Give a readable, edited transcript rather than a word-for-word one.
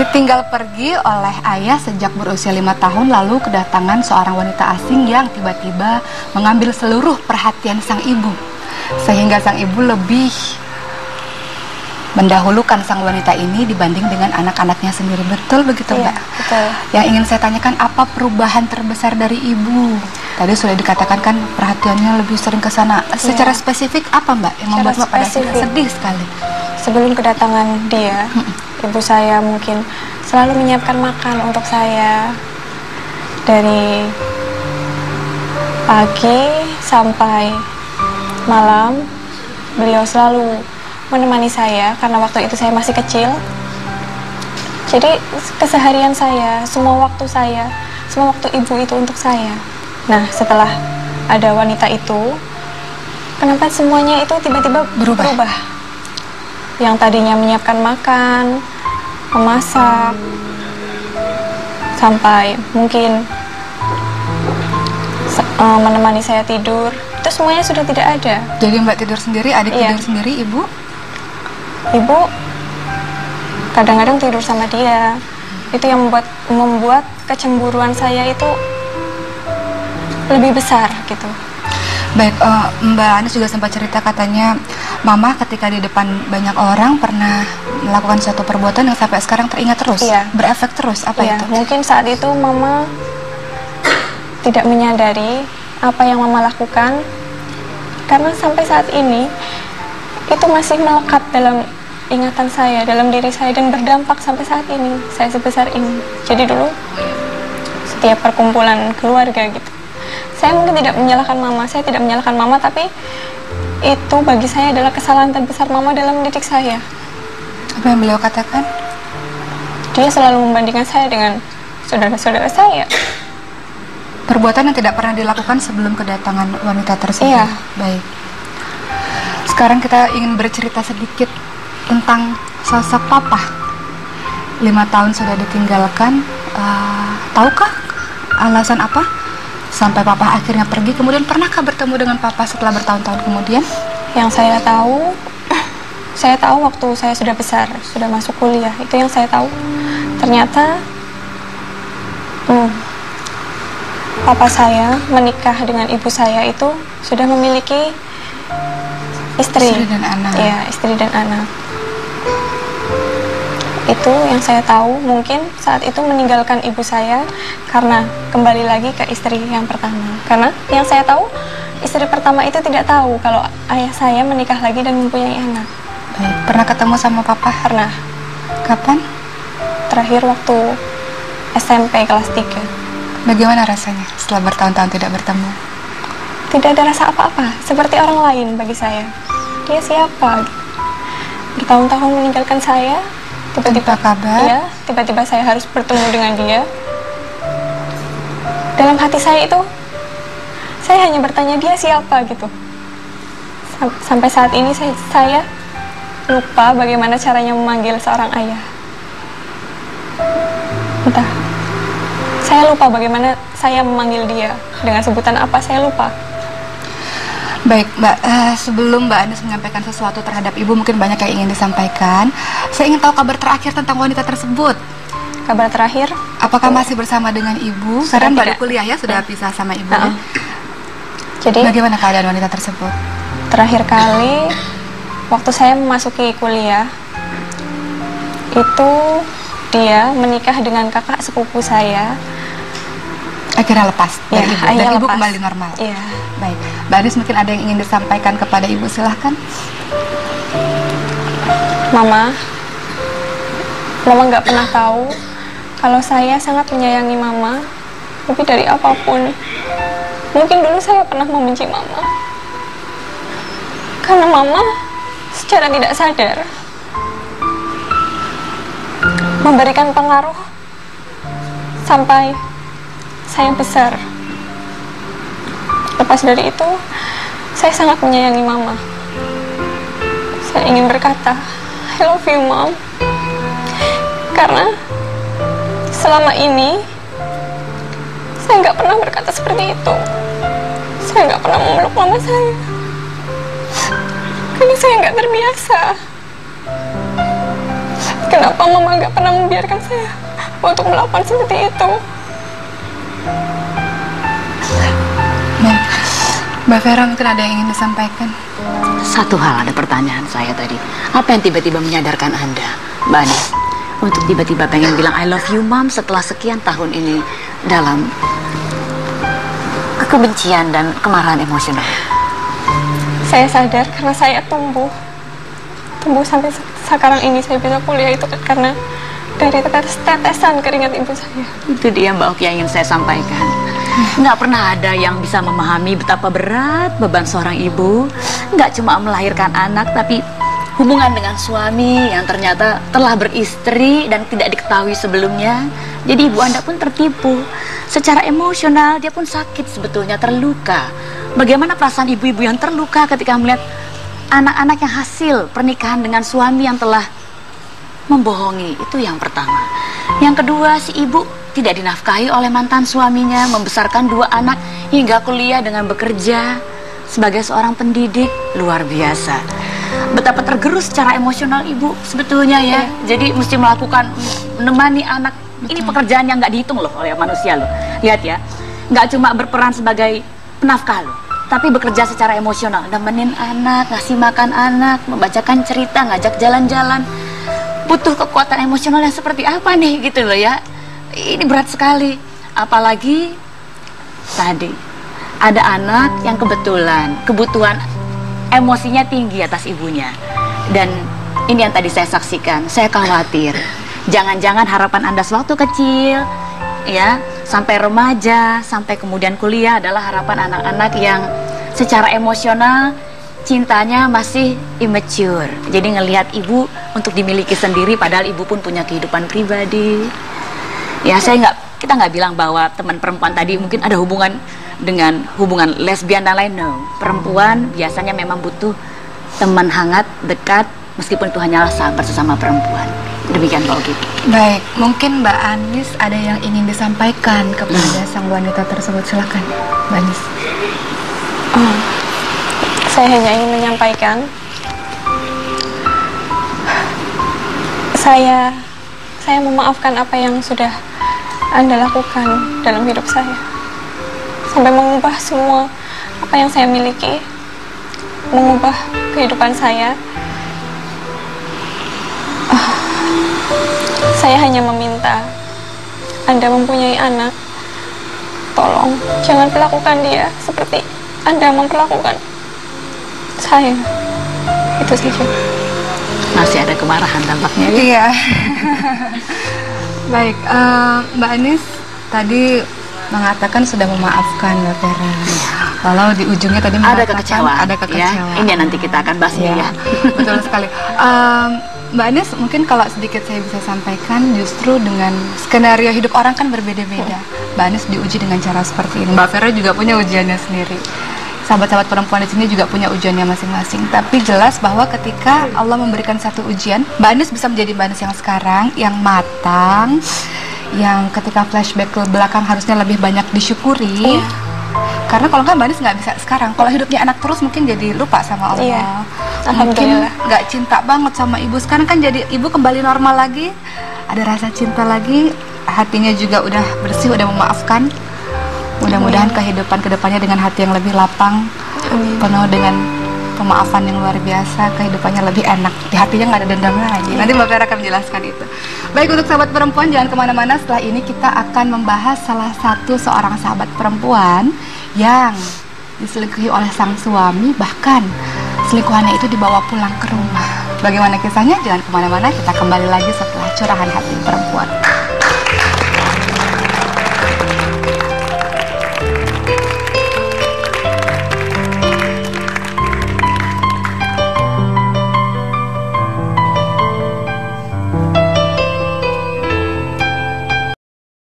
Ditinggal pergi oleh ayah sejak berusia 5 tahun, lalu kedatangan seorang wanita asing yang tiba-tiba mengambil seluruh perhatian sang ibu, sehingga sang ibu lebih mendahulukan sang wanita ini dibanding dengan anak-anaknya sendiri. Betul begitu, Mbak? Betul. Yang ingin saya tanyakan, apa perubahan terbesar dari ibu? Tadi sudah dikatakan kan perhatiannya lebih sering ke sana. Secara spesifik apa, Mbak, yang membuat Mbak pada akhirnya sedih sekali? Sebelum kedatangan dia, ibu saya mungkin selalu menyiapkan makan untuk saya. Dari pagi sampai malam, beliau selalu menemani saya karena waktu itu saya masih kecil. Jadi keseharian saya, semua waktu ibu itu untuk saya. Nah, setelah ada wanita itu, kenapa semuanya itu tiba-tiba berubah? Yang tadinya menyiapkan makan, memasak, sampai mungkin menemani saya tidur, itu semuanya sudah tidak ada. Jadi Mbak tidur sendiri, adik tidur sendiri, ibu? Ibu kadang-kadang tidur sama dia. Itu yang membuat kecemburuan saya itu lebih besar gitu. Baik, Mbak Anis juga sempat cerita katanya Mama ketika di depan banyak orang pernah melakukan suatu perbuatan yang sampai sekarang teringat terus, berefek terus. Apa itu? Mungkin saat itu Mama tidak menyadari apa yang Mama lakukan, karena sampai saat ini itu masih melekat dalam ingatan saya, dalam diri saya, dan berdampak sampai saat ini saya sebesar ini. Jadi dulu setiap perkumpulan keluarga gitu, saya mungkin tidak menyalahkan Mama, tapi itu bagi saya adalah kesalahan terbesar Mama dalam mendidik saya. Apa yang beliau katakan? Dia selalu membandingkan saya dengan saudara-saudara saya. Perbuatan yang tidak pernah dilakukan sebelum kedatangan wanita tersebut. Iya. Baik. Sekarang kita ingin bercerita sedikit tentang sosok Papa. 5 tahun sudah ditinggalkan. Tahukah alasan apa sampai Papa akhirnya pergi? Kemudian pernahkah bertemu dengan Papa setelah bertahun-tahun kemudian? Yang saya tahu waktu saya sudah besar, sudah masuk kuliah. Itu yang saya tahu. Ternyata Papa saya menikah dengan ibu saya itu sudah memiliki istri dan anak. Iya, istri dan anak. Itu yang saya tahu. Mungkin saat itu meninggalkan ibu saya karena kembali lagi ke istri yang pertama. Karena yang saya tahu, istri pertama itu tidak tahu kalau ayah saya menikah lagi dan mempunyai anak. Baik. Pernah ketemu sama Papa? Pernah. Kapan? Terakhir waktu SMP kelas 3. Bagaimana rasanya setelah bertahun-tahun tidak bertemu? Tidak ada rasa apa-apa, seperti orang lain bagi saya. Dia siapa? Bertahun-tahun meninggalkan saya, tiba-tiba kabar? Iya, tiba-tiba saya harus bertemu dengan dia. Dalam hati saya itu, saya hanya bertanya dia siapa gitu. Sampai saat ini saya lupa bagaimana caranya memanggil seorang ayah. Entah. Saya lupa bagaimana saya memanggil dia, dengan sebutan apa saya lupa. Baik, Mbak, sebelum Mbak Anis menyampaikan sesuatu terhadap Ibu, mungkin banyak yang ingin disampaikan. Saya ingin tahu kabar terakhir tentang wanita tersebut. Kabar terakhir? Apakah masih bersama dengan Ibu? Sekarang baru kuliah ya, sudah pisah sama Ibu. Jadi, bagaimana keadaan wanita tersebut? Terakhir kali, waktu saya memasuki kuliah, itu dia menikah dengan kakak sepupu saya. Akhirnya lepas dari Ibu, dan Ibu lepas. Kembali normal. Iya. Baik, Mbak Anis mungkin ada yang ingin disampaikan kepada Ibu, silahkan. Mama nggak pernah tahu kalau saya sangat menyayangi Mama lebih dari apapun. Mungkin dulu saya pernah membenci Mama karena Mama secara tidak sadar memberikan pengaruh sampai saya besar. Lepas dari itu, saya sangat menyayangi Mama. Saya ingin berkata, I love you, Mom. Karena selama ini, saya nggak pernah berkata seperti itu. Saya nggak pernah memeluk Mama saya. Karena saya nggak terbiasa. Kenapa Mama gak pernah membiarkan saya untuk melakukan seperti itu? Mbak Vera, mungkin ada yang ingin disampaikan? Satu hal, ada pertanyaan saya tadi. Apa yang tiba-tiba menyadarkan Anda, Mbak Anis, untuk tiba-tiba pengen bilang I love you Mom setelah sekian tahun ini dalam kebencian dan kemarahan emosional? Saya sadar karena saya tumbuh sampai sekarang ini saya bisa kuliah itu karena dari tetesan keringat ibu saya. Itu dia Mbak Oki yang ingin saya sampaikan. Nggak pernah ada yang bisa memahami betapa berat beban seorang ibu. Nggak cuma melahirkan anak, tapi hubungan dengan suami yang ternyata telah beristri dan tidak diketahui sebelumnya. Jadi ibu Anda pun tertipu. Secara emosional dia pun sakit sebetulnya, terluka. Bagaimana perasaan ibu-ibu yang terluka ketika melihat anak-anak yang hasil pernikahan dengan suami yang telah membohongi? Itu yang pertama. Yang kedua, si ibu tidak dinafkahi oleh mantan suaminya, membesarkan 2 anak hingga kuliah dengan bekerja sebagai seorang pendidik. Luar biasa. Betapa tergerus secara emosional ibu sebetulnya ya. Jadi mesti melakukan menemani anak. Ini pekerjaan yang nggak dihitung loh oleh manusia loh. Lihat ya, nggak cuma berperan sebagai penafkah loh, tapi bekerja secara emosional, nemenin anak, ngasih makan anak, membacakan cerita, ngajak jalan-jalan. Butuh kekuatan emosional yang seperti apa nih gitu loh ya. Ini berat sekali. Apalagi tadi ada anak yang kebutuhan emosinya tinggi atas ibunya. Dan ini yang tadi saya saksikan. Saya khawatir jangan-jangan harapan Anda sewaktu kecil ya, sampai remaja, sampai kemudian kuliah adalah harapan anak-anak yang secara emosional cintanya masih immature. Jadi ngelihat ibu untuk dimiliki sendiri padahal ibu pun punya kehidupan pribadi. Ya, kita nggak bilang bahwa teman perempuan tadi mungkin ada hubungan dengan hubungan lesbian dan lain. No. Perempuan biasanya memang butuh teman hangat, dekat, meskipun itu hanyalah sahabat sesama perempuan. Demikian Mbak Oki. Baik, mungkin Mbak Anis ada yang ingin disampaikan kepada sang wanita tersebut. Silakan, Mbak Anis. Saya hanya ingin menyampaikan, saya memaafkan apa yang sudah Anda lakukan dalam hidup saya, sampai mengubah semua apa yang saya miliki, mengubah kehidupan saya. Saya hanya meminta, Anda mempunyai anak, tolong jangan perlakukan dia seperti Anda memperlakukan saya. Itu saja. Masih ada kemarahan tampaknya. Iya. Baik, Mbak Anis tadi mengatakan sudah memaafkan Mbak Vera. Walau di ujungnya tadi ada kekecewaan. Ada kekecewaan. Ya, ini nanti kita akan bahas ya. Betul sekali. Mbak Anis, mungkin kalau sedikit saya bisa sampaikan, justru dengan skenario hidup orang kan berbeda-beda. Mbak Anis diuji dengan cara seperti ini. Mbak Vera juga punya ujiannya sendiri. Sahabat-sahabat perempuan di sini juga punya ujiannya masing-masing. Tapi jelas bahwa ketika Allah memberikan satu ujian, Mbak Anis bisa menjadi Mbak Anis yang sekarang, yang matang, yang ketika flashback ke belakang harusnya lebih banyak disyukuri. Karena kalau nggak Mbak Anis nggak bisa sekarang. Kalau hidupnya anak terus mungkin jadi lupa sama Allah. Mungkin nggak cinta banget sama ibu. Sekarang kan jadi ibu kembali normal lagi, ada rasa cinta lagi, hatinya juga udah bersih, udah memaafkan. Mudah-mudahan kehidupan kedepannya dengan hati yang lebih lapang, penuh dengan pemaafan yang luar biasa, kehidupannya lebih enak, di hatinya nggak ada dendam lagi. Nanti Mbak Vera akan menjelaskan itu. Baik, untuk sahabat perempuan jangan kemana-mana. Setelah ini kita akan membahas salah satu seorang sahabat perempuan yang diselingkuhi oleh sang suami, bahkan selingkuhannya itu dibawa pulang ke rumah. Bagaimana kisahnya? Jangan kemana-mana, kita kembali lagi setelah curahan hati perempuan.